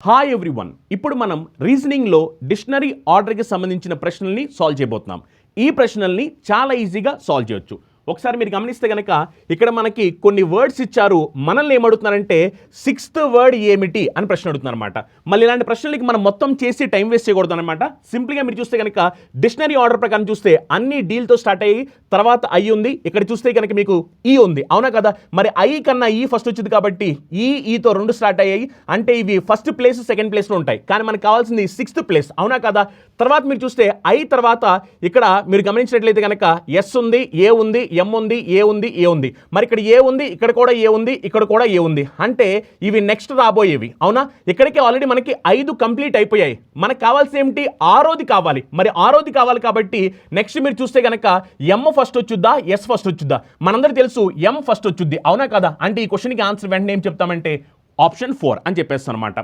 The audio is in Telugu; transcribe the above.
Hi everyone. ఇప్పుడు మనం రీజనింగ్లో డిక్షనరీ ఆర్డర్కి సంబంధించిన ప్రశ్నల్ని సాల్వ్ చేయబోతున్నాం. ఈ ప్రశ్నల్ని చాలా ఈజీగా సాల్వ్ చేయొచ్చు. ఒకసారి మీరు గమనిస్తే కనుక ఇక్కడ మనకి కొన్ని వర్డ్స్ ఇచ్చారు. మనల్ని ఏమడుగుతున్నారంటే సిక్స్త్ వర్డ్ ఏమిటి అని ప్రశ్న అడుగుతున్నారు అనమాట. మళ్ళీ ఇలాంటి ప్రశ్నలకి మనం మొత్తం చేసి టైం వేస్ట్ చేయకూడదు అనమాట. సింపుల్గా మీరు చూస్తే కనుక డిక్షనరీ ఆర్డర్ ప్రకారం చూస్తే అన్ని డీల్తో స్టార్ట్ అయ్యి తర్వాత ఐ ఉంది. ఇక్కడ చూస్తే కనుక మీకు ఈ ఉంది, అవునా కదా? మరి ఐ కన్నా ఈ ఫస్ట్ వచ్చింది కాబట్టి ఈతో రెండు స్టార్ట్ అయ్యాయి. అంటే ఇవి ఫస్ట్ ప్లేస్ సెకండ్ ప్లేస్లో ఉంటాయి. కానీ మనకు కావాల్సింది సిక్స్త్ ప్లేస్, అవునా కదా? తర్వాత మీరు చూస్తే ఐ తర్వాత ఇక్కడ మీరు గమనించినట్లయితే కనుక ఎస్ ఉంది, ఏ ఉంది, ఎం ఉంది, ఏ ఉంది, ఏ ఉంది. మరి ఇక్కడ ఏ ఉంది, ఇక్కడ కూడా ఏ ఉంది, ఇక్కడ కూడా ఏ ఉంది. అంటే ఇవి నెక్స్ట్ రాబోయేవి, అవునా? ఇక్కడికి ఆల్రెడీ మనకి 5 కంప్లీట్ అయిపోయాయి. మనకు కావాల్సి ఏమిటి? ఆరోది కావాలి. మరి ఆరోది కావాలి కాబట్టి నెక్స్ట్ మీరు చూస్తే కనుక ఎం ఫస్ట్ వచ్చుద్దా, ఎస్ ఫస్ట్ వచ్చుద్దా? మనందరికీ తెలుసు ఎం ఫస్ట్ వచ్చుద్ది, అవునా కదా? అంటే ఈ క్వశ్చన్కి ఆన్సర్ వెంటనే ఏం చెప్తామంటే ఆప్షన్ 4 అని చెప్పేస్తాను అనమాట.